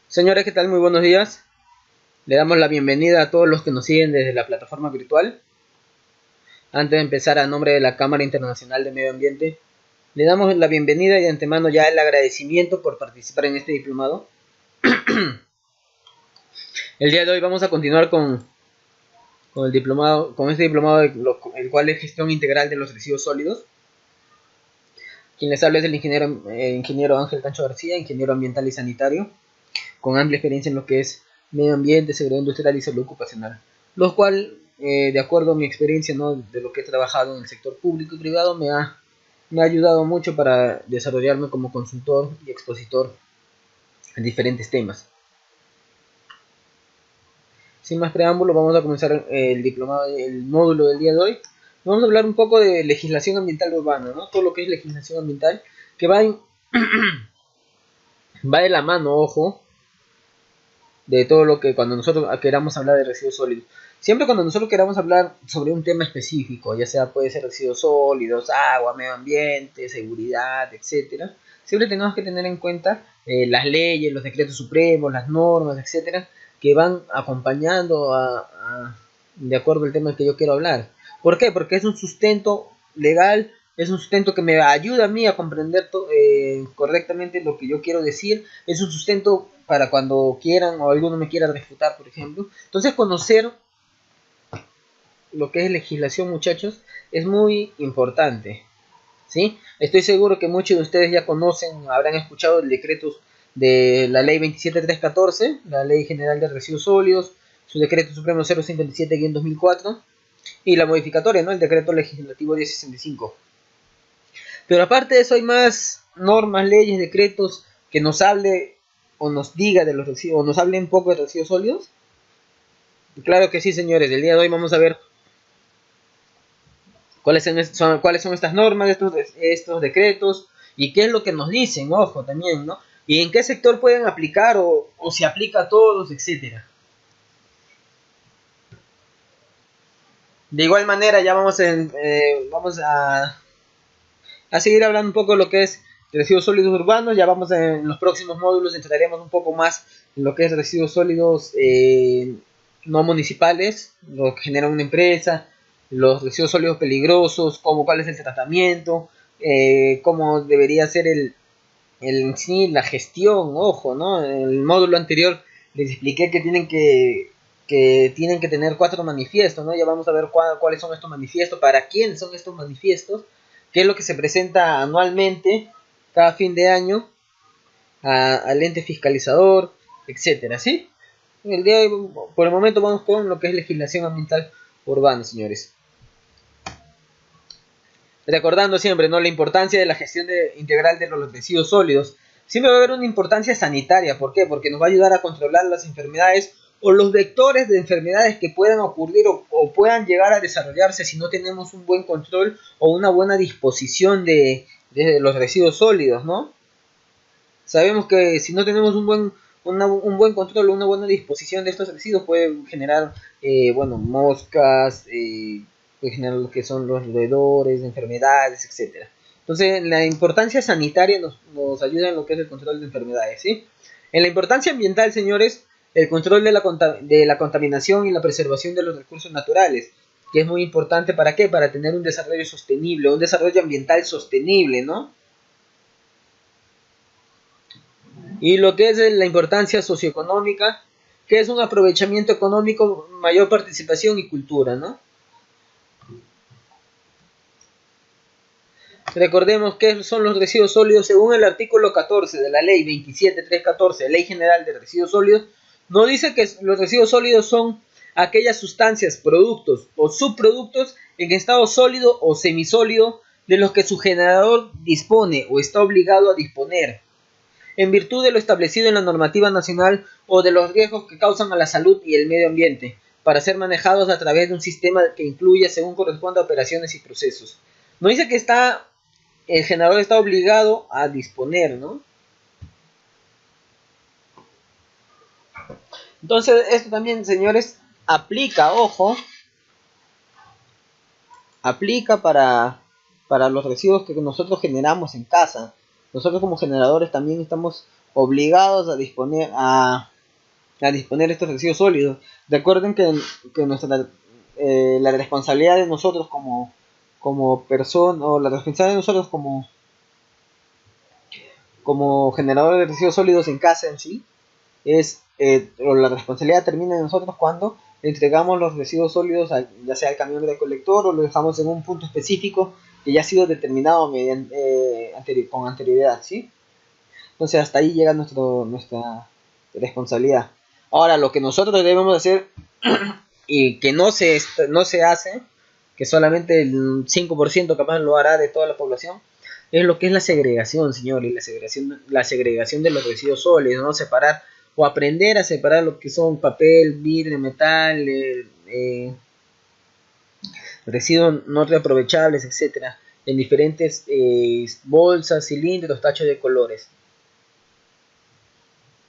Señores, ¿qué tal? Muy buenos días. Le damos la bienvenida a todos los que nos siguen desde la plataforma virtual. Antes de empezar, a nombre de la Cámara Internacional de Medio Ambiente, le damos la bienvenida y de antemano ya el agradecimiento por participar en este diplomado. El día de hoy vamos a continuar con este diplomado, el cual es gestión integral de los residuos sólidos. Quien les habla es el ingeniero Ángel Cancho García, ingeniero ambiental y sanitario, con amplia experiencia en lo que es medio ambiente, seguridad industrial y salud ocupacional, lo cual, de acuerdo a mi experiencia, ¿no?, de lo que he trabajado en el sector público y privado, me ha ayudado mucho para desarrollarme como consultor y expositor en diferentes temas. Sin más preámbulo, vamos a comenzar el diplomado, el módulo del día de hoy. Vamos a hablar un poco de legislación ambiental urbana, ¿no? Todo lo que es legislación ambiental, que va de la mano, ojo, de todo lo que cuando nosotros queramos hablar de residuos sólidos. Siempre cuando nosotros queramos hablar sobre un tema específico, ya sea puede ser residuos sólidos, agua, medio ambiente, seguridad, etcétera, siempre tenemos que tener en cuenta las leyes, los decretos supremos, las normas, etcétera, que van acompañando de acuerdo al tema que yo quiero hablar. ¿Por qué? Porque es un sustento legal, es un sustento que me ayuda a mí a comprender correctamente lo que yo quiero decir, es un sustento para cuando quieran o alguno me quiera refutar, por ejemplo. Entonces, conocer lo que es legislación, muchachos, es muy importante, ¿sí? Estoy seguro que muchos de ustedes ya conocen, habrán escuchado el decreto de la ley 27314, la ley general de residuos sólidos, su decreto supremo 057-2004 y la modificatoria, ¿no?, el decreto legislativo 1065. Pero aparte de eso hay más normas, leyes, decretos que nos hable o nos diga de los residuos, o nos hable un poco de residuos sólidos. Claro que sí, señores. El día de hoy vamos a ver cuáles son estas normas, estos decretos, y qué es lo que nos dicen, ojo, también, ¿no? Y en qué sector pueden aplicar o se aplica a todos, etcétera. De igual manera, ya vamos a seguir hablando un poco de lo que es residuos sólidos urbanos. Ya vamos en los próximos módulos, entraremos un poco más en lo que es residuos sólidos no municipales, lo que genera una empresa, los residuos sólidos peligrosos, cuál es el tratamiento, cómo debería ser sí, la gestión, ojo, ¿no? En el módulo anterior les expliqué que tienen que tener 4 manifiestos, ¿no? Ya vamos a ver cuáles son estos manifiestos, para quién son estos manifiestos, qué es lo que se presenta anualmente, cada fin de año, al ente fiscalizador, etcétera, ¿sí? Por el momento vamos con lo que es legislación ambiental urbana, señores. Recordando siempre, ¿no?, la importancia de la gestión integral de los residuos sólidos. Siempre va a haber una importancia sanitaria. ¿Por qué? Porque nos va a ayudar a controlar las enfermedades o los vectores de enfermedades que puedan ocurrir o puedan llegar a desarrollarse si no tenemos un buen control o una buena disposición de los residuos sólidos, ¿no? Sabemos que si no tenemos un buen control o una buena disposición de estos residuos, puede generar moscas, puede generar lo que son los roedores, enfermedades, etcétera. Entonces, la importancia sanitaria nos ayuda en lo que es el control de enfermedades, ¿sí? En la importancia ambiental, señores, el control de la contaminación y la preservación de los recursos naturales, que es muy importante. ¿Para qué? Para tener un desarrollo sostenible, un desarrollo ambiental sostenible, ¿no? Y lo que es la importancia socioeconómica, que es un aprovechamiento económico, mayor participación y cultura, ¿no? Recordemos que son los residuos sólidos según el artículo 14 de la ley 27314, Ley General de Residuos Sólidos. No dice que los residuos sólidos son aquellas sustancias, productos o subproductos en estado sólido o semisólido de los que su generador dispone o está obligado a disponer, en virtud de lo establecido en la normativa nacional o de los riesgos que causan a la salud y el medio ambiente, para ser manejados a través de un sistema que incluya, según corresponda, operaciones y procesos. No dice que el generador está obligado a disponer, ¿no? Entonces, esto también, señores, aplica, ojo, aplica para los residuos que nosotros generamos en casa. Nosotros como generadores también estamos obligados a disponer estos residuos sólidos. Recuerden que la responsabilidad de nosotros como persona, o la responsabilidad de nosotros como generadores de residuos sólidos en casa en sí, o la responsabilidad termina en nosotros cuando entregamos los residuos sólidos ya sea al camión recolector o lo dejamos en un punto específico que ya ha sido determinado con anterioridad, ¿sí? Entonces hasta ahí llega nuestra responsabilidad. Ahora, lo que nosotros debemos hacer y que no se hace, que solamente el 5% capaz lo hará de toda la población, es lo que es la segregación, señores, la segregación de los residuos sólidos, ¿no? Separar o aprender a separar lo que son papel, vidrio, metal, residuos no reaprovechables, etcétera, en diferentes bolsas, cilindros, tachos de colores.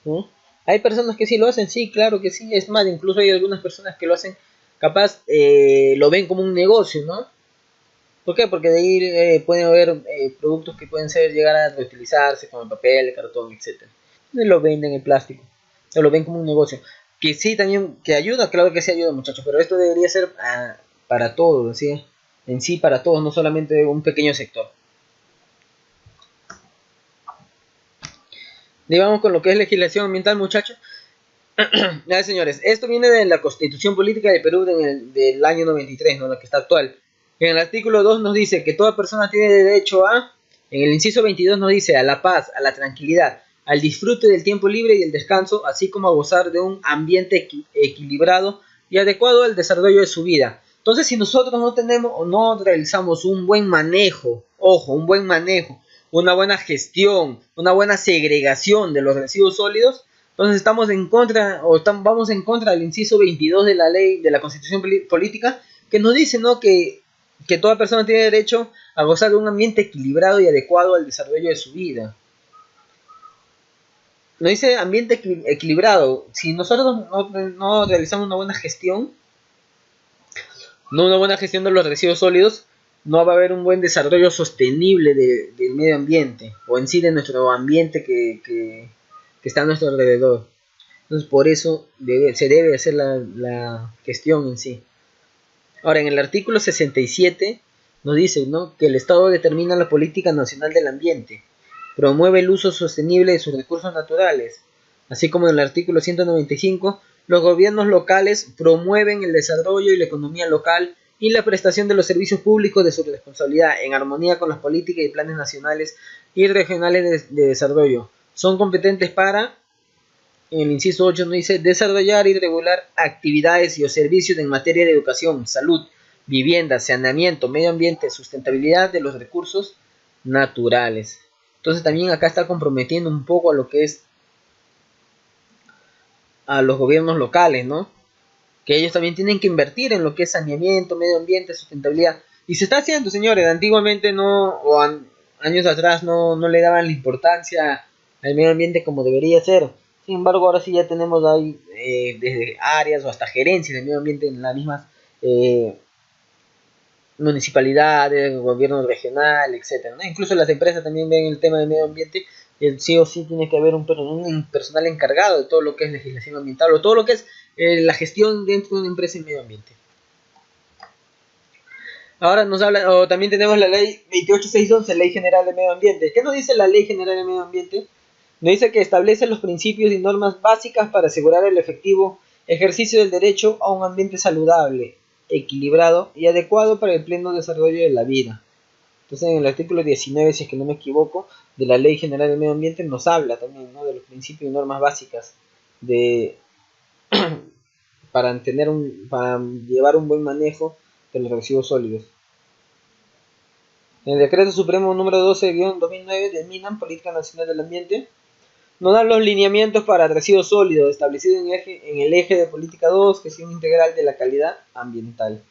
¿No? Hay personas que sí lo hacen, sí, claro que sí, es más, incluso hay algunas personas que lo hacen, capaz lo ven como un negocio, ¿no? ¿Por qué? Porque de ahí pueden haber productos que pueden llegar a reutilizarse, como el papel, el cartón, etcétera. Entonces lo venden en plástico, o lo ven como un negocio. Que sí, también, que ayuda, claro que sí ayuda, muchachos, pero esto debería ser para todos, ¿sí? En sí, para todos, no solamente un pequeño sector. Y vamos con lo que es legislación ambiental, muchachos. Ya, señores, esto viene de la Constitución Política del Perú del año 93, ¿no? La que está actual. En el artículo 2 nos dice que toda persona tiene derecho en el inciso 22 nos dice a la paz, a la tranquilidad, al disfrute del tiempo libre y el descanso, así como a gozar de un ambiente equilibrado y adecuado al desarrollo de su vida. Entonces, si nosotros no tenemos o no realizamos un buen manejo, ojo, un buen manejo, una buena gestión, una buena segregación de los residuos sólidos, entonces estamos en contra, vamos en contra del inciso 22 de la ley, de la Constitución Política, que nos dice, ¿no?, que toda persona tiene derecho a gozar de un ambiente equilibrado y adecuado al desarrollo de su vida. Nos dice ambiente equilibrado. Si nosotros no realizamos una buena gestión de los residuos sólidos, no va a haber un buen desarrollo sostenible del medio ambiente, o en sí de nuestro ambiente que está a nuestro alrededor. Entonces por eso se debe hacer la gestión en sí. Ahora, en el artículo 67 nos dice, ¿no?, que el Estado determina la política nacional del ambiente, promueve el uso sostenible de sus recursos naturales, así como en el artículo 195, los gobiernos locales promueven el desarrollo y la economía local y la prestación de los servicios públicos de su responsabilidad en armonía con las políticas y planes nacionales y regionales de desarrollo. Son competentes para, en el inciso 8 nos dice, desarrollar y regular actividades y o servicios en materia de educación, salud, vivienda, saneamiento, medio ambiente, sustentabilidad de los recursos naturales. Entonces también acá está comprometiendo un poco a lo que es a los gobiernos locales, ¿no? Que ellos también tienen que invertir en lo que es saneamiento, medio ambiente, sustentabilidad. Y se está haciendo, señores. Antiguamente años atrás no le daban la importancia al medio ambiente como debería ser. Sin embargo, ahora sí ya tenemos ahí desde áreas o hasta gerencias de medio ambiente en las mismas municipalidades, gobierno regional, etcétera, ¿no? Incluso las empresas también ven el tema del medio ambiente. Sí o sí tiene que haber un personal encargado de todo lo que es legislación ambiental o todo lo que es la gestión dentro de una empresa en medio ambiente. Ahora nos habla, o también tenemos la ley 28611, Ley General de Medio Ambiente. ¿Qué nos dice la Ley General de Medio Ambiente? Nos dice que establece los principios y normas básicas para asegurar el efectivo ejercicio del derecho a un ambiente saludable, equilibrado y adecuado para el pleno desarrollo de la vida. Entonces, en el artículo 19, si es que no me equivoco, de la Ley General de Medio Ambiente nos habla también, ¿no?, de los principios y normas básicas para llevar un buen manejo de los residuos sólidos. En el Decreto Supremo número 12-2009 del MINAM, Política Nacional del Ambiente, nos dan los lineamientos para residuos sólidos establecidos en el eje de política 2, gestión integral de la calidad ambiental.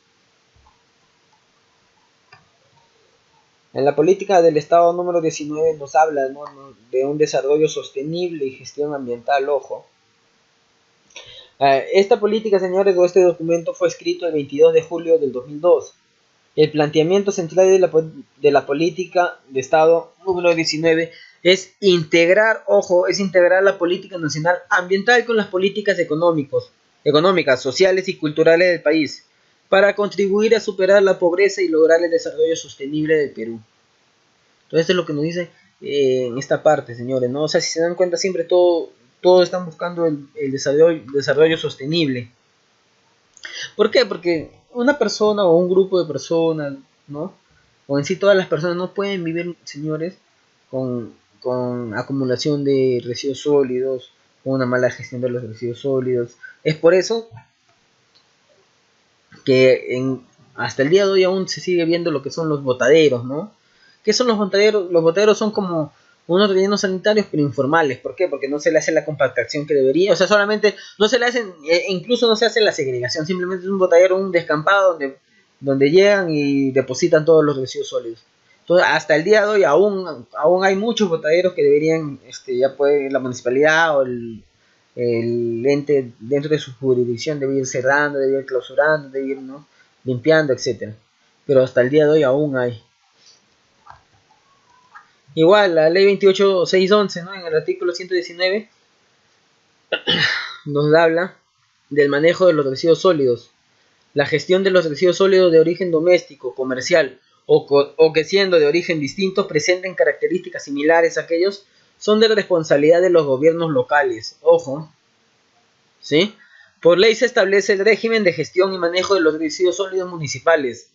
En la política del Estado número 19 nos habla, ¿no?, de un desarrollo sostenible y gestión ambiental, ojo. Esta política, señores, o este documento fue escrito el 22 de julio del 2002. El planteamiento central de la política de Estado número 19 es integrar, ojo, es integrar la política nacional ambiental con las políticas económicas, sociales y culturales del país, para contribuir a superar la pobreza y lograr el desarrollo sostenible del Perú. Entonces, esto es lo que nos dice en esta parte, señores, ¿no? O sea, si se dan cuenta, siempre todos están buscando el desarrollo sostenible. ¿Por qué? Porque una persona o un grupo de personas, ¿no? O en sí todas las personas no pueden vivir, señores, con acumulación de residuos sólidos, con una mala gestión de los residuos sólidos. Es por eso que hasta el día de hoy aún se sigue viendo lo que son los botaderos, ¿no? ¿Qué son los botaderos? Los botaderos son como unos rellenos sanitarios pero informales. ¿Por qué? Porque no se le hace la compactación que debería. O sea, solamente no se le hacen, incluso no se hace la segregación. Simplemente es un botadero, un descampado donde llegan y depositan todos los residuos sólidos. Entonces, hasta el día de hoy aún hay muchos botaderos que deberían, ya puede la municipalidad o el ente dentro de su jurisdicción debe ir cerrando, debe ir clausurando, debe ir, ¿no?, limpiando, etcétera. Pero hasta el día de hoy aún hay. Igual, la ley 28611, ¿no?, en el artículo 119 nos habla del manejo de los residuos sólidos. La gestión de los residuos sólidos de origen doméstico, comercial o que siendo de origen distinto presenten características similares a aquellos, son de responsabilidad de los gobiernos locales. Ojo, ¿sí? Por ley se establece el régimen de gestión y manejo de los residuos sólidos municipales.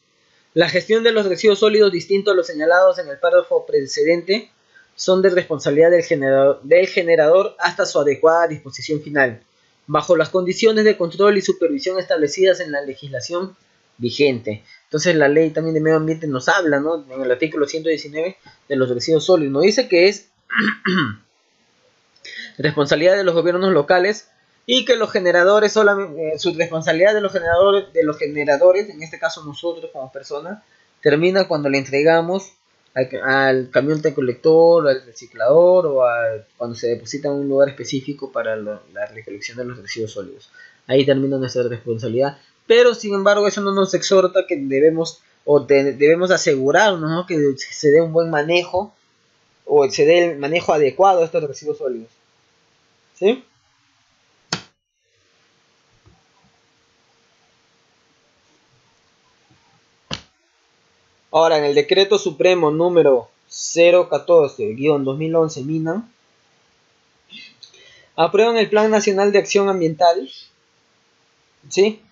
La gestión de los residuos sólidos distintos a los señalados en el párrafo precedente son de responsabilidad del generador hasta su adecuada disposición final, bajo las condiciones de control y supervisión establecidas en la legislación vigente. Entonces la ley también de medio ambiente nos habla, ¿no?, en el artículo 119 de los residuos sólidos. Nos dice que es responsabilidad de los gobiernos locales y que los generadores solamente, su responsabilidad de los generadores, en este caso nosotros como personas, termina cuando le entregamos al camión recolector, al reciclador o cuando se deposita en un lugar específico para la recolección de los residuos sólidos. Ahí termina nuestra responsabilidad, pero sin embargo eso no nos exhorta que debemos asegurarnos, ¿no?, que se dé un buen manejo o se dé el manejo adecuado a estos residuos sólidos, ¿sí? Ahora, en el decreto supremo número 014-2011 MINAM, aprueban el Plan Nacional de Acción Ambiental, ¿sí?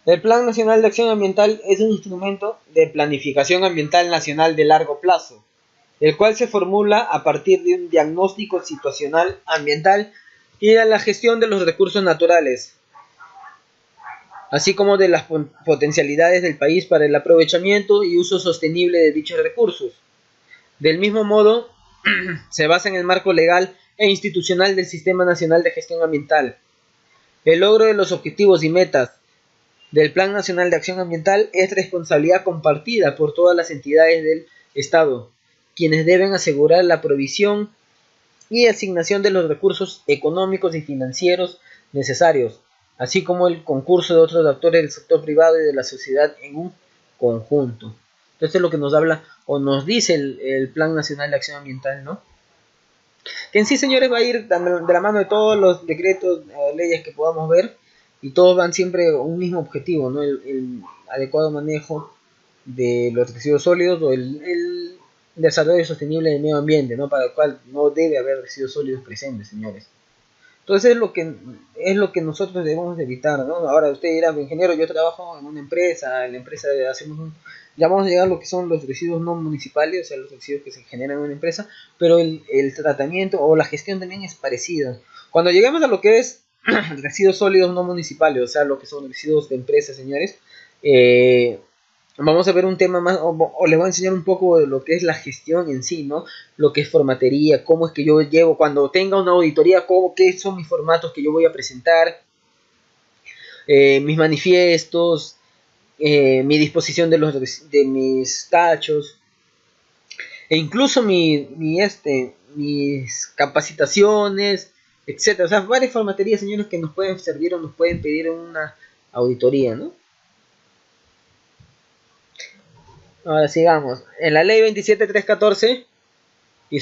El Plan Nacional de Acción Ambiental es un instrumento de planificación ambiental nacional de largo plazo, el cual se formula a partir de un diagnóstico situacional ambiental y de la gestión de los recursos naturales, así como de las potencialidades del país para el aprovechamiento y uso sostenible de dichos recursos. Del mismo modo, se basa en el marco legal e institucional del Sistema Nacional de Gestión Ambiental. El logro de los objetivos y metas del Plan Nacional de Acción Ambiental es responsabilidad compartida por todas las entidades del Estado, quienes deben asegurar la provisión y asignación de los recursos económicos y financieros necesarios, así como el concurso de otros actores del sector privado y de la sociedad en un conjunto. Entonces es lo que nos habla o nos dice el Plan Nacional de Acción Ambiental, ¿no? Que en sí, señores, va a ir de la mano de todos los decretos o leyes que podamos ver, y todos van siempre a un mismo objetivo, ¿no? El adecuado manejo de los residuos sólidos o el desarrollo sostenible del medio ambiente, ¿no?, para el cual no debe haber residuos sólidos presentes, señores. Entonces es lo que nosotros debemos evitar, ¿no? Ahora usted dirá, ingeniero, yo trabajo en una empresa, en la empresa ya vamos a llegar a lo que son los residuos no municipales, o sea, los residuos que se generan en una empresa, pero el tratamiento o la gestión también es parecida. Cuando llegamos a lo que es residuos sólidos no municipales, o sea, lo que son residuos de empresas, señores, vamos a ver un tema más, o les voy a enseñar un poco de lo que es la gestión en sí, ¿no? Lo que es formatería, cómo es que yo llevo, cuando tenga una auditoría, qué son mis formatos que yo voy a presentar, mis manifiestos, mi disposición de mis tachos, e incluso mis capacitaciones, etcétera. O sea, varias formaterías, señores, que nos pueden servir o nos pueden pedir en una auditoría, ¿no? Ahora sigamos. En la ley 27314 y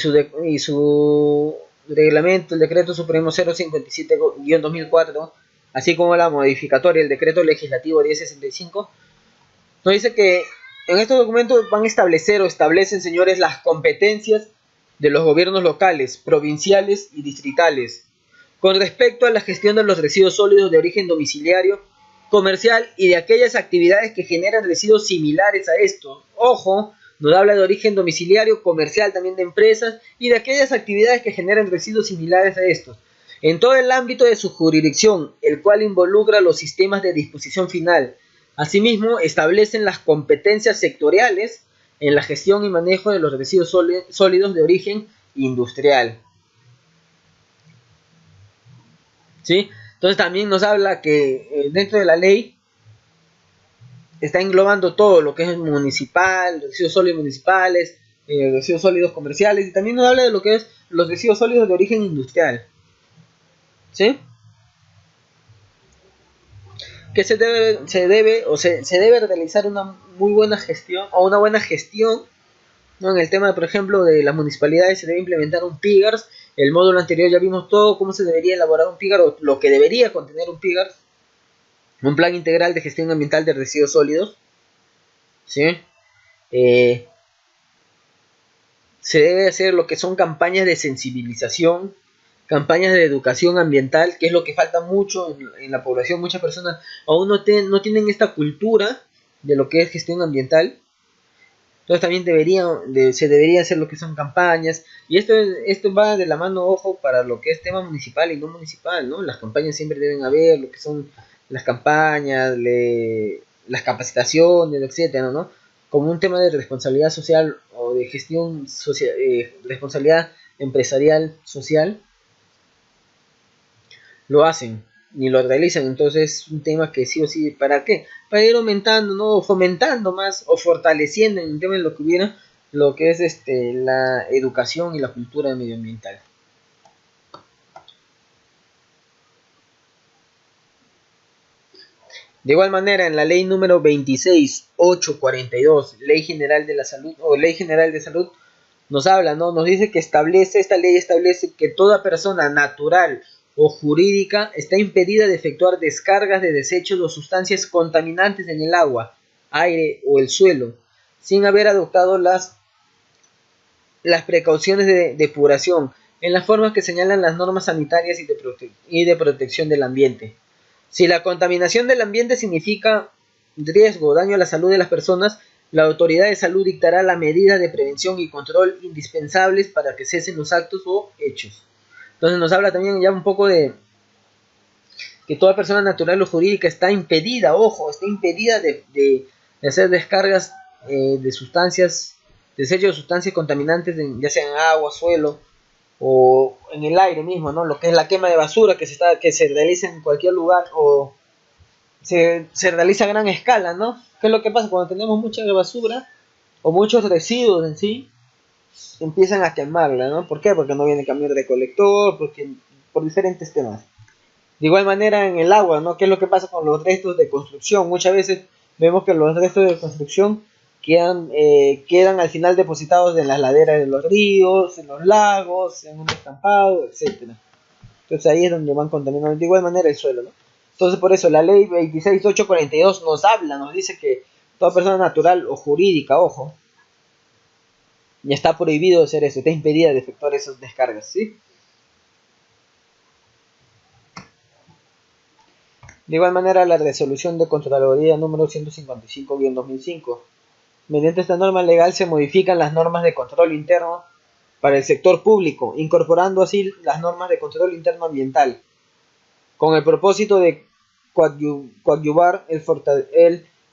su reglamento, el decreto supremo 057-2004, así como la modificatoria, el decreto legislativo 1065, nos dice que en estos documentos van a establecer o establecen, señores, las competencias de los gobiernos locales, provinciales y distritales con respecto a la gestión de los residuos sólidos de origen domiciliario, comercial y de aquellas actividades que generan residuos similares a estos. Ojo, nos habla de origen domiciliario, comercial también de empresas y de aquellas actividades que generan residuos similares a estos. En todo el ámbito de su jurisdicción, el cual involucra los sistemas de disposición final. Asimismo, establecen las competencias sectoriales en la gestión y manejo de los residuos sólidos de origen industrial. ¿Sí? Entonces también nos habla que dentro de la ley está englobando todo lo que es municipal, residuos sólidos municipales, residuos sólidos comerciales, y también nos habla de lo que es los residuos sólidos de origen industrial. ¿Sí? Que se debe realizar una muy buena gestión o una buena gestión, ¿no? En el tema, por ejemplo, de las municipalidades se debe implementar un PIGARS. El módulo anterior ya vimos todo cómo se debería elaborar un PIGAR o lo que debería contener un PIGAR, un plan integral de gestión ambiental de residuos sólidos. ¿Sí? Se debe hacer lo que son campañas de sensibilización, campañas de educación ambiental, que es lo que falta mucho en la población. Muchas personas aún no tienen esta cultura de lo que es gestión ambiental. Entonces también se debería hacer lo que son campañas. Y esto va de la mano, ojo, para lo que es tema municipal y no municipal, ¿no? Las campañas siempre deben haber, lo que son las campañas, las capacitaciones, etcétera, ¿no? Como un tema de responsabilidad social o de gestión social, responsabilidad empresarial social, lo hacen ni lo realizan. Entonces es un tema que sí o sí, ¿para qué? Para ir aumentando, ¿no? Fomentando más o fortaleciendo en el tema de lo que hubiera, lo que es la educación y la cultura medioambiental. De igual manera, en la ley número 26.842, Ley General de la Salud o Ley General de Salud, nos habla, ¿no? Nos dice que esta ley establece que toda persona natural o jurídica está impedida de efectuar descargas de desechos o sustancias contaminantes en el agua, aire o el suelo, sin haber adoptado las precauciones de depuración en las formas que señalan las normas sanitarias y de protección del ambiente. Si la contaminación del ambiente significa riesgo o daño a la salud de las personas, la autoridad de salud dictará las medidas de prevención y control indispensables para que cesen los actos o hechos. Entonces nos habla también ya un poco de que toda persona natural o jurídica está impedida, ojo, está impedida de hacer descargas de sustancias, desechos de sustancias contaminantes, ya sea en agua, suelo o en el aire mismo, ¿no? Lo que es la quema de basura que se realiza en cualquier lugar o se realiza a gran escala, ¿no? ¿Qué es lo que pasa cuando tenemos mucha basura o muchos residuos en sí? Empiezan a quemarla, ¿no? ¿Por qué? Porque no viene camión recolector, por diferentes temas. De igual manera en el agua, ¿no? ¿Qué es lo que pasa con los restos de construcción? Muchas veces vemos que los restos de construcción quedan al final depositados en las laderas de los ríos, en los lagos, en un descampado, etcétera. Entonces ahí es donde van contaminando de igual manera el suelo, ¿no? Entonces por eso la ley 26.842 nos dice que toda persona natural o jurídica, ojo, ya está prohibido hacer eso, está impedida de efectuar esas descargas, ¿sí? De igual manera, la resolución de Contraloría número 155-2005. Mediante esta norma legal se modifican las normas de control interno para el sector público, incorporando así las normas de control interno ambiental, con el propósito de coadyuvar el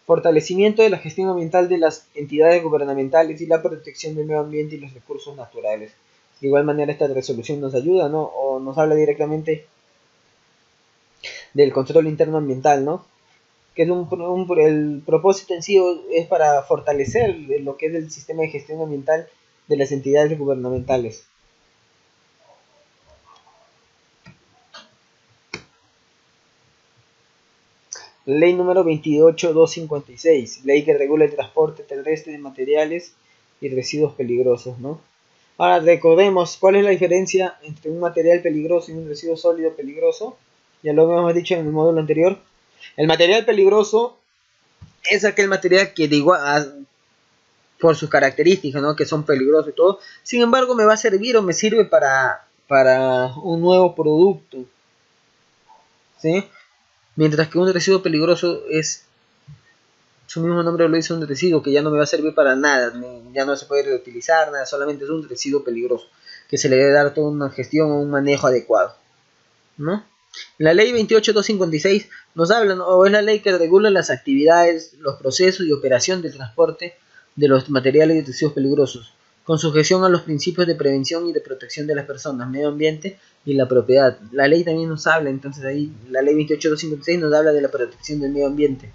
fortalecimiento de la gestión ambiental de las entidades gubernamentales y la protección del medio ambiente y los recursos naturales. De igual manera, esta resolución nos ayuda, ¿no? O nos habla directamente del control interno ambiental, ¿no? Que es el propósito en sí es para fortalecer lo que es el sistema de gestión ambiental de las entidades gubernamentales. Ley número 28.256, ley que regula el transporte terrestre de materiales y residuos peligrosos, ¿no? Ahora recordemos cuál es la diferencia entre un material peligroso y un residuo sólido peligroso. Ya lo habíamos dicho en el módulo anterior. El material peligroso es aquel material que de igual, por sus características, ¿no? Que son peligrosos y todo, sin embargo me va a servir o me sirve para un nuevo producto, ¿sí? Mientras que un residuo peligroso es, su mismo nombre lo dice, un residuo que ya no me va a servir para nada, ya no se puede reutilizar, nada, solamente es un residuo peligroso, que se le debe dar toda una gestión o un manejo adecuado, ¿no? La ley 28256 nos habla, ¿no? O es la ley que regula las actividades, los procesos y operación del transporte de los materiales y residuos peligrosos, con sujeción a los principios de prevención y de protección de las personas, medio ambiente y la propiedad. La ley también nos habla, entonces ahí la ley 28256 nos habla de la protección del medio ambiente,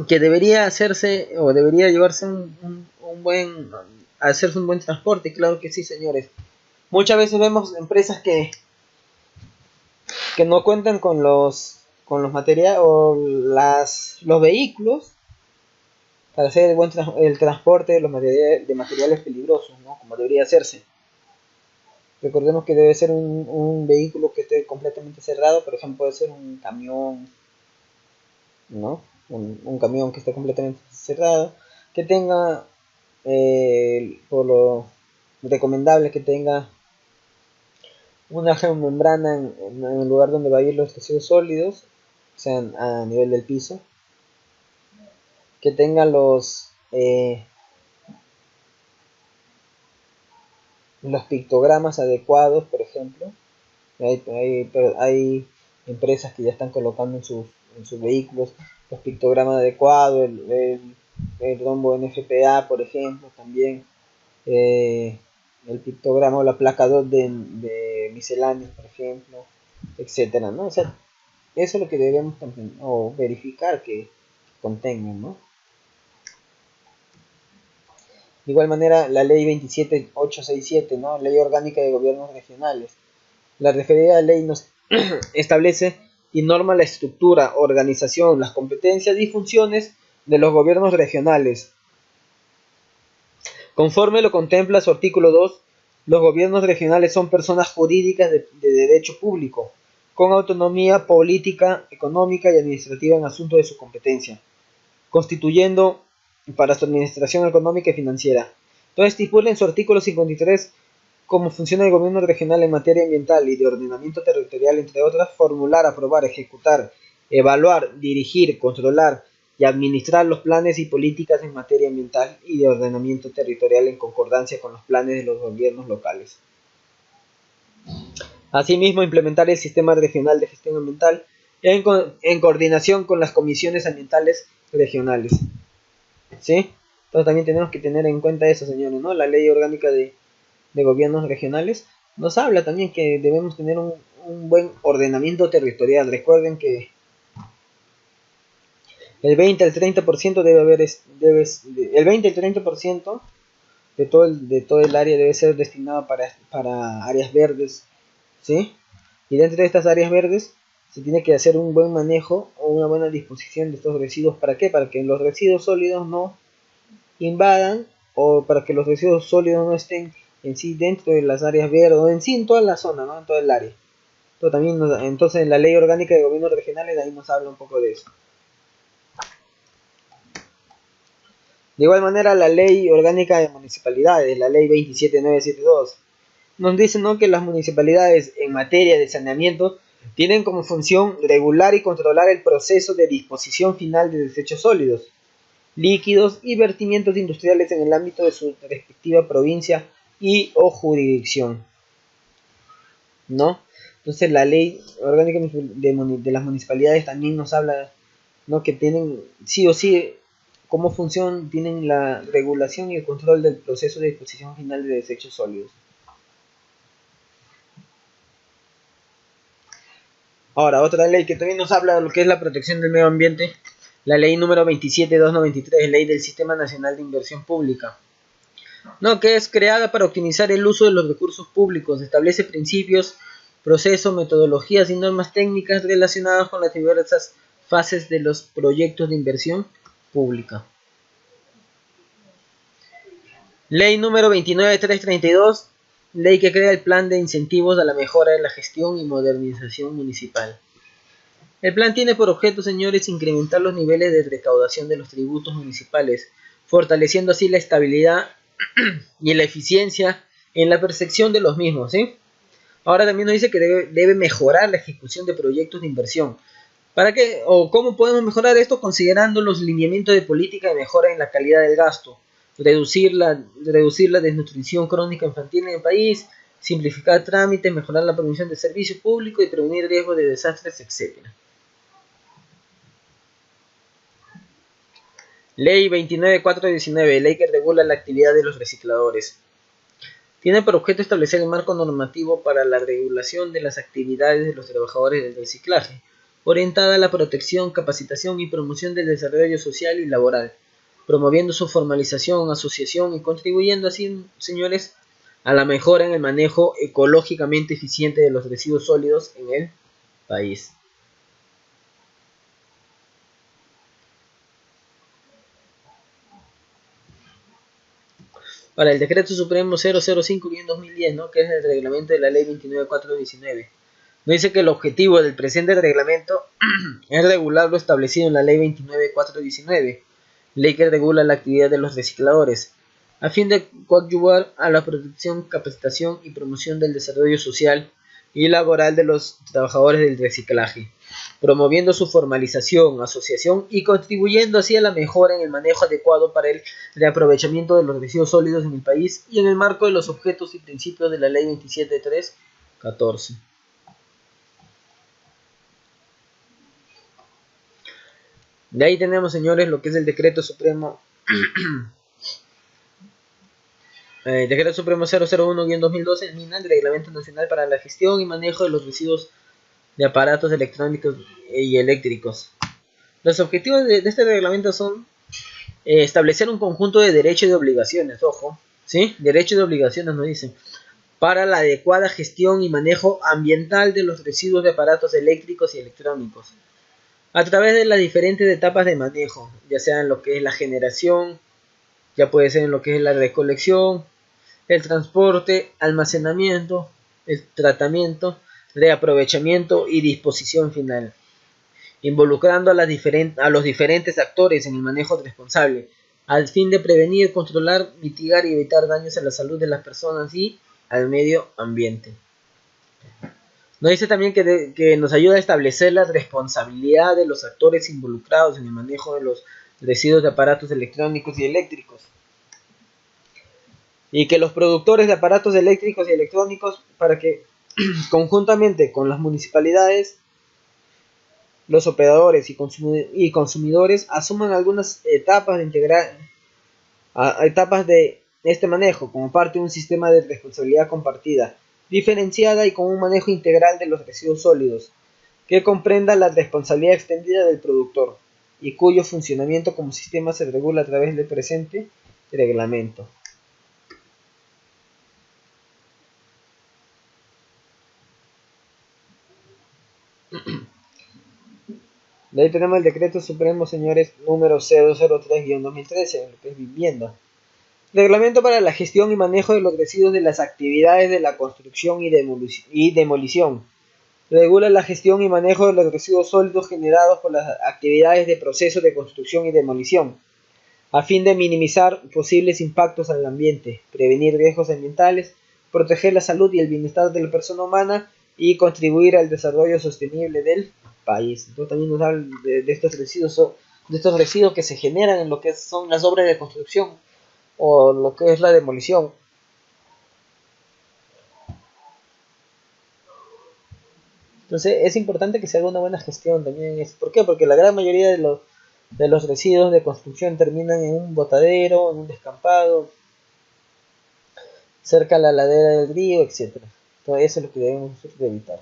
que debería hacerse o debería llevarse un buen, hacerse un buen transporte, claro que sí, señores. Muchas veces vemos empresas que no cuentan con los materiales o los vehículos para hacer el transporte de los materiales peligrosos, ¿no? Como debería hacerse. Recordemos que debe ser un vehículo que esté completamente cerrado, por ejemplo puede ser un camión, ¿no? Un camión que esté completamente cerrado, que tenga, por lo recomendable, que tenga una geomembrana en el lugar donde va a ir los residuos sólidos, sean a nivel del piso, que tenga los pictogramas adecuados, por ejemplo. Hay empresas que ya están colocando en sus vehículos los pictogramas adecuados, el rombo NFPA, por ejemplo, también el pictograma o la placa 2 de misceláneos, por ejemplo, etcétera, ¿no? O sea, eso es lo que debemos o verificar que contengan, ¿no? De igual manera, la ley 27867, ¿no? Ley orgánica de gobiernos regionales. La referida ley nos establece y norma la estructura, organización, las competencias y funciones de los gobiernos regionales. Conforme lo contempla su artículo 2, los gobiernos regionales son personas jurídicas de derecho público, con autonomía política, económica y administrativa en asuntos de su competencia, constituyendo para su administración económica y financiera. Entonces estipula en su artículo 53 cómo funciona el gobierno regional en materia ambiental y de ordenamiento territorial, entre otras, formular, aprobar, ejecutar, evaluar, dirigir, controlar y administrar los planes y políticas en materia ambiental y de ordenamiento territorial en concordancia con los planes de los gobiernos locales. Asimismo, implementar el sistema regional de gestión ambiental en coordinación con las comisiones ambientales regionales. ¿Sí? Entonces también tenemos que tener en cuenta eso, señores, ¿no? La ley orgánica de gobiernos regionales nos habla también que debemos tener un buen ordenamiento territorial. Recuerden que el 20 al 30% debe haber, el 20 al 30% de todo el área debe ser destinado para áreas verdes, ¿sí? Y dentro de estas áreas verdes se tiene que hacer un buen manejo o una buena disposición de estos residuos. ¿Para qué? Para que los residuos sólidos no invadan, o para que los residuos sólidos no estén en sí dentro de las áreas verdes o en sí en toda la zona, ¿no? En toda el área. Pero también entonces la ley orgánica de gobiernos regionales ahí nos habla un poco de eso. De igual manera, la ley orgánica de municipalidades, la ley 27972, nos dice, ¿no?, que las municipalidades en materia de saneamiento tienen como función regular y controlar el proceso de disposición final de desechos sólidos, líquidos y vertimientos industriales en el ámbito de su respectiva provincia y o jurisdicción, ¿no? Entonces la ley orgánica de las municipalidades también nos habla, ¿no?, que tienen sí o sí cómo función, tienen la regulación y el control del proceso de disposición final de desechos sólidos. Ahora, otra ley que también nos habla de lo que es la protección del medio ambiente, la ley número 27293, ley del Sistema Nacional de Inversión Pública, ¿no?, que es creada para optimizar el uso de los recursos públicos, establece principios, procesos, metodologías y normas técnicas relacionadas con las diversas fases de los proyectos de inversión pública. Ley número 29332, ley que crea el plan de incentivos a la mejora de la gestión y modernización municipal. El plan tiene por objeto, señores, incrementar los niveles de recaudación de los tributos municipales, fortaleciendo así la estabilidad y la eficiencia en la percepción de los mismos, ¿sí? Ahora también nos dice que debe mejorar la ejecución de proyectos de inversión. ¿Para qué o cómo podemos mejorar esto? Considerando los lineamientos de política de mejora en la calidad del gasto, reducir la desnutrición crónica infantil en el país, simplificar trámites, mejorar la provisión de servicios públicos y prevenir riesgos de desastres, etc. Ley 29419, ley que regula la actividad de los recicladores. Tiene por objeto establecer el marco normativo para la regulación de las actividades de los trabajadores del reciclaje, orientada a la protección, capacitación y promoción del desarrollo social y laboral, promoviendo su formalización, asociación y contribuyendo así, señores, a la mejora en el manejo ecológicamente eficiente de los residuos sólidos en el país. Para el Decreto Supremo 005-2010, ¿no? Que es el reglamento de la Ley 29419. Nos dice que el objetivo del presente reglamento es regular lo establecido en la Ley 29419, ley que regula la actividad de los recicladores, a fin de coadyuvar a la protección, capacitación y promoción del desarrollo social y laboral de los trabajadores del reciclaje, promoviendo su formalización, asociación y contribuyendo así a la mejora en el manejo adecuado para el reaprovechamiento de los residuos sólidos en el país y en el marco de los objetos y principios de la Ley 27314. De ahí tenemos, señores, lo que es el Decreto Supremo Decreto Supremo 001-2012, el Reglamento Nacional para la Gestión y Manejo de los Residuos de Aparatos Electrónicos y Eléctricos. Los objetivos de este reglamento son establecer un conjunto de derechos y obligaciones, ojo, ¿sí? Derechos y obligaciones nos dicen, para la adecuada gestión y manejo ambiental de los residuos de aparatos eléctricos y electrónicos, a través de las diferentes etapas de manejo, ya sea en lo que es la generación, ya puede ser en lo que es la recolección, el transporte, almacenamiento, el tratamiento, reaprovechamiento y disposición final, involucrando a los diferentes actores en el manejo responsable, al fin de prevenir, controlar, mitigar y evitar daños a la salud de las personas y al medio ambiente. Nos dice también que nos ayuda a establecer la responsabilidad de los actores involucrados en el manejo de los residuos de aparatos electrónicos y eléctricos, y que los productores de aparatos eléctricos y electrónicos, para que conjuntamente con las municipalidades, los operadores y consumidores asuman algunas etapas etapas de este manejo como parte de un sistema de responsabilidad compartida, diferenciada y con un manejo integral de los residuos sólidos, que comprenda la responsabilidad extendida del productor y cuyo funcionamiento como sistema se regula a través del presente reglamento. De ahí tenemos el Decreto Supremo, señores, número 003-2013, lo que es vivienda. Reglamento para la gestión y manejo de los residuos de las actividades de la construcción y demolición. Regula la gestión y manejo de los residuos sólidos generados por las actividades de proceso de construcción y demolición, a fin de minimizar posibles impactos al ambiente, prevenir riesgos ambientales, proteger la salud y el bienestar de la persona humana y contribuir al desarrollo sostenible del país. Entonces también nos habla de estos residuos que se generan en lo que son las obras de construcción o lo que es la demolición. Entonces es importante que se haga una buena gestión también. ¿Por qué? Porque la gran mayoría de los residuos de construcción terminan en un botadero, en un descampado, cerca a la ladera del río, etc. Entonces eso es lo que debemos evitar.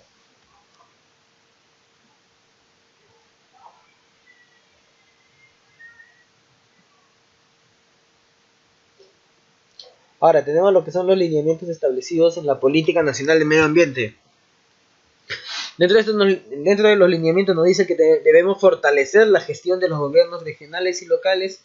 Ahora tenemos lo que son los lineamientos establecidos en la Política Nacional de Medio Ambiente. Dentro de los lineamientos nos dice que debemos fortalecer la gestión de los gobiernos regionales y locales,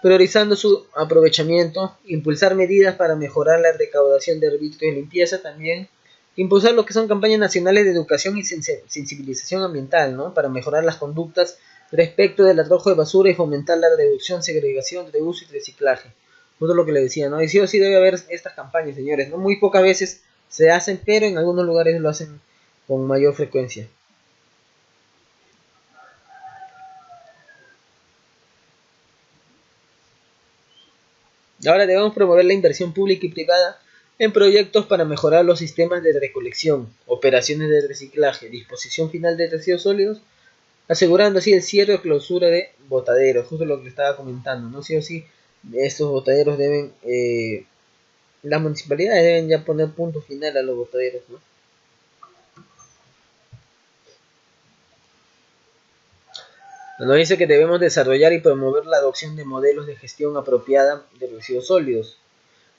priorizando su aprovechamiento, impulsar medidas para mejorar la recaudación de arbitrios de limpieza también, impulsar lo que son campañas nacionales de educación y sensibilización ambiental, ¿no? Para mejorar las conductas respecto del arrojo de basura y fomentar la reducción, segregación, reuso y reciclaje. Justo lo que le decía, ¿no? Y sí o sí debe haber estas campañas, señores, ¿no? Muy pocas veces se hacen, pero en algunos lugares lo hacen con mayor frecuencia. Ahora debemos promover la inversión pública y privada en proyectos para mejorar los sistemas de recolección, operaciones de reciclaje, disposición final de residuos sólidos, asegurando así el cierre o clausura de botaderos, justo lo que le estaba comentando, ¿no? Sí o sí, estos botaderos deben, las municipalidades deben ya poner punto final a los botaderos, ¿no? Nos dice que debemos desarrollar y promover la adopción de modelos de gestión apropiada de residuos sólidos,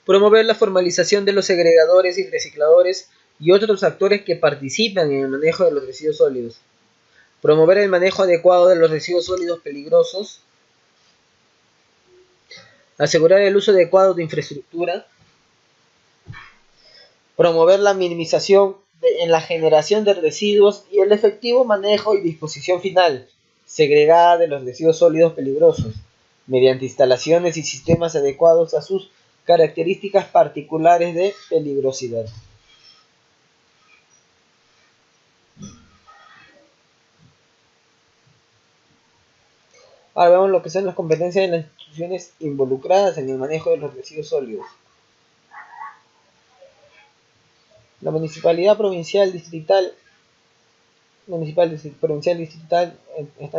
promover la formalización de los segregadores y recicladores y otros actores que participan en el manejo de los residuos sólidos, promover el manejo adecuado de los residuos sólidos peligrosos, asegurar el uso adecuado de infraestructura, promover la minimización en la generación de residuos y el efectivo manejo y disposición final segregada de los residuos sólidos peligrosos, mediante instalaciones y sistemas adecuados a sus características particulares de peligrosidad. Ahora vemos lo que son las competencias de las instituciones involucradas en el manejo de los residuos sólidos. La provincial distrital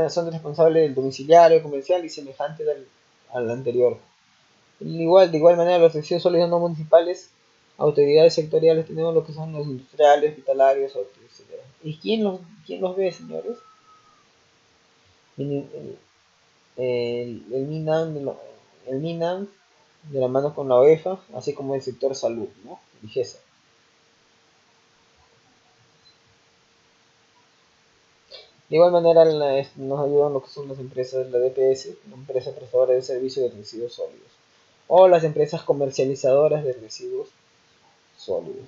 son responsables del domiciliario, comercial y semejante al anterior. De igual manera, los residuos sólidos no municipales, autoridades sectoriales, tenemos lo que son los industriales, hospitalarios, etc. ¿Y quién los ve, señores? El MINAM, el MINAM de la mano con la OEFA, así como el sector salud, ¿no? Ligesa. De igual manera nos ayudan lo que son las empresas, la DPS, la empresa prestadora de servicio de residuos sólidos, o las empresas comercializadoras de residuos sólidos.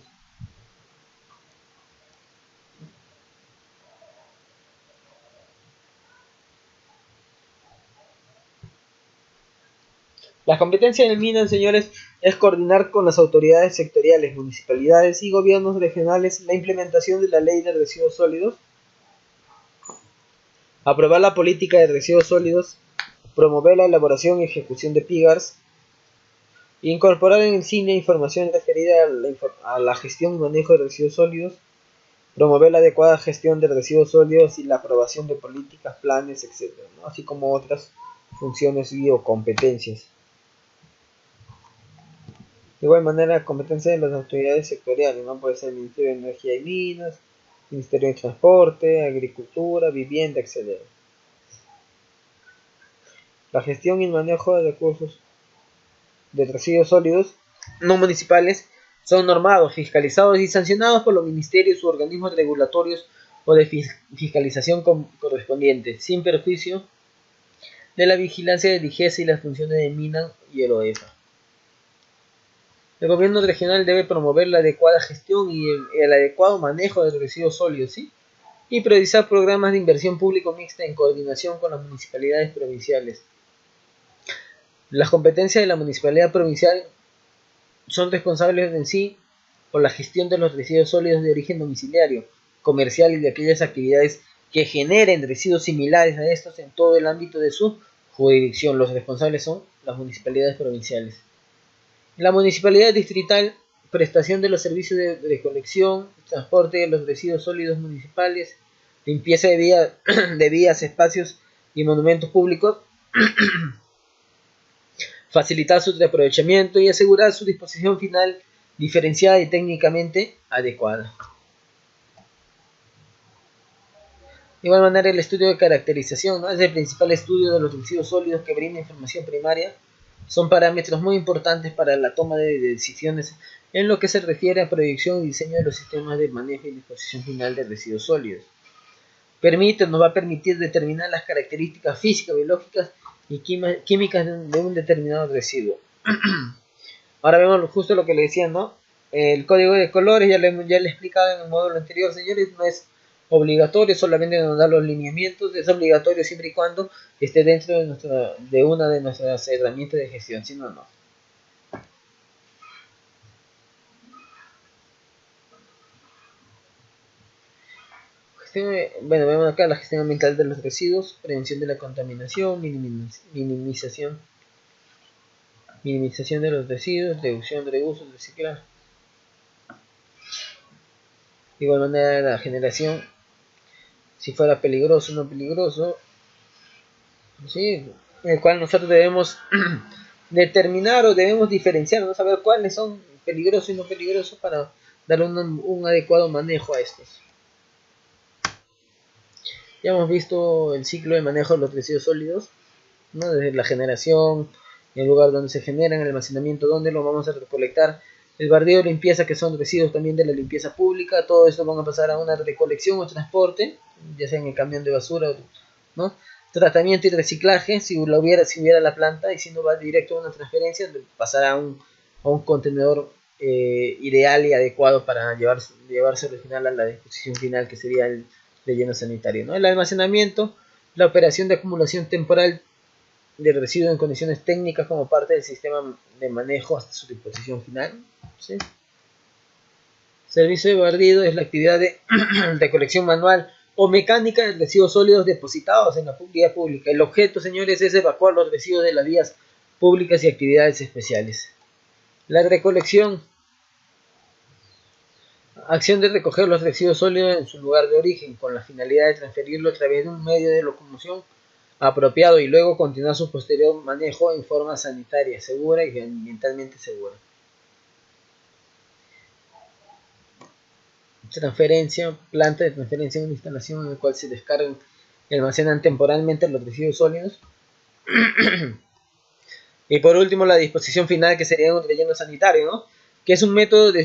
La competencia del MINAM, señores, es coordinar con las autoridades sectoriales, municipalidades y gobiernos regionales la implementación de la ley de residuos sólidos, aprobar la política de residuos sólidos, promover la elaboración y ejecución de PIGARs, incorporar en el cine información referida a la gestión y manejo de residuos sólidos, promover la adecuada gestión de residuos sólidos y la aprobación de políticas, planes, etc., ¿no? Así como otras funciones y o competencias. De igual manera, competencia de las autoridades sectoriales, ¿no? Puede ser el Ministerio de Energía y Minas, Ministerio de Transporte, Agricultura, Vivienda, etc. La gestión y el manejo de recursos de residuos sólidos no municipales son normados, fiscalizados y sancionados por los ministerios u organismos regulatorios o de fiscalización correspondientes, sin perjuicio de la vigilancia de Digesa y las funciones de MINAM y el OEFA. El gobierno regional debe promover la adecuada gestión y el adecuado manejo de residuos sólidos, ¿sí? Y priorizar programas de inversión público mixta en coordinación con las municipalidades provinciales. Las competencias de la municipalidad provincial son responsables en sí por la gestión de los residuos sólidos de origen domiciliario, comercial y de aquellas actividades que generen residuos similares a estos en todo el ámbito de su jurisdicción. Los responsables son las municipalidades provinciales. La municipalidad distrital, prestación de los servicios de recolección, transporte de los residuos sólidos municipales, limpieza de vías, espacios y monumentos públicos, facilitar su aprovechamiento y asegurar su disposición final diferenciada y técnicamente adecuada. De igual manera, el estudio de caracterización, ¿no? Es el principal estudio de los residuos sólidos que brinda información primaria. Son parámetros muy importantes para la toma de decisiones en lo que se refiere a proyección y diseño de los sistemas de manejo y disposición final de residuos sólidos. Nos va a permitir determinar las características físicas, biológicas y químicas de un determinado residuo. Ahora vemos justo lo que le decía, ¿no? El código de colores, ya le he explicado en el módulo anterior, señores, no es obligatorio, solamente nos da los lineamientos. Es obligatorio siempre y cuando esté dentro de una de nuestras herramientas de gestión, si no, no. Bueno, vemos acá la gestión ambiental de los residuos, prevención de la contaminación, minimización de los residuos, reducción, reuso, reciclaje. De igual manera, la generación, si fuera peligroso o no peligroso, ¿sí? El cual nosotros debemos determinar o debemos diferenciar, ¿no? Saber cuáles son peligrosos y no peligrosos para darle un adecuado manejo a estos. Ya hemos visto el ciclo de manejo de los residuos sólidos, ¿no? Desde la generación, el lugar donde se generan, el almacenamiento, donde lo vamos a recolectar, el bardeo, limpieza, que son residuos también de la limpieza pública. Todo esto van a pasar a una recolección o transporte, ya sea en el camión de basura, ¿no? Tratamiento y reciclaje, si hubiera la planta, y si no va directo a una transferencia, pasará a un contenedor ideal y adecuado para llevarse al final a la disposición final, que sería el relleno sanitario, ¿no? El almacenamiento, la operación de acumulación temporal de residuos en condiciones técnicas como parte del sistema de manejo hasta su disposición final, ¿sí? Servicio de barrido es la actividad de recolección manual o mecánica de residuos sólidos depositados en la vía pública. El objeto, señores, es evacuar los residuos de las vías públicas y actividades especiales. La recolección, acción de recoger los residuos sólidos en su lugar de origen con la finalidad de transferirlo a través de un medio de locomoción apropiado y luego continuar su posterior manejo en forma sanitaria, segura y ambientalmente segura. Transferencia, planta de transferencia en una instalación en la cual se descargan y almacenan temporalmente los residuos sólidos. Y por último, la disposición final, que sería un relleno sanitario, ¿no? Que es un método de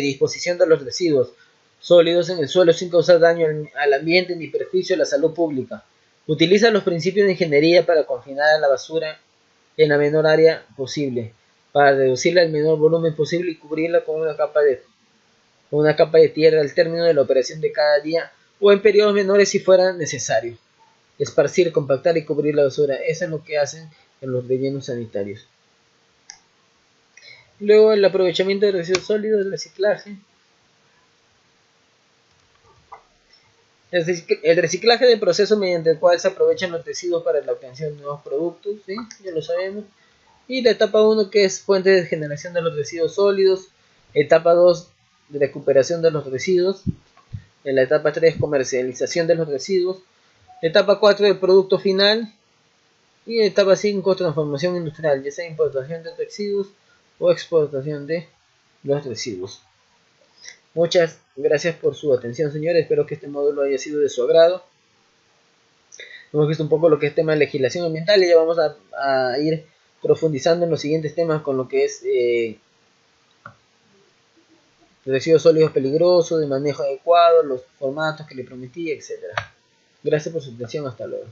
disposición de los residuos sólidos en el suelo sin causar daño al ambiente ni perjuicio a la salud pública. Utiliza los principios de ingeniería para confinar a la basura en la menor área posible, para reducirla al menor volumen posible y cubrirla con una capa de tierra al término de la operación de cada día o en periodos menores si fuera necesario. Esparcir, compactar y cubrir la basura. Eso es lo que hacen en los rellenos sanitarios. Luego el aprovechamiento de residuos sólidos, el reciclaje. El reciclaje del proceso mediante el cual se aprovechan los residuos para la obtención de nuevos productos, ¿sí? Ya lo sabemos. Y la etapa 1, que es fuente de generación de los residuos sólidos. Etapa 2, de recuperación de los residuos. En la etapa 3, comercialización de los residuos. Etapa 4, el producto final. Y etapa 5, transformación industrial, ya sea importación de residuos o exportación de los residuos. Muchas gracias por su atención, señores. Espero que este módulo haya sido de su agrado. Hemos visto un poco lo que es tema de legislación ambiental y ya vamos a ir profundizando en los siguientes temas con lo que es residuos sólidos peligrosos, de manejo adecuado, los formatos que le prometí, etc. Gracias por su atención. Hasta luego.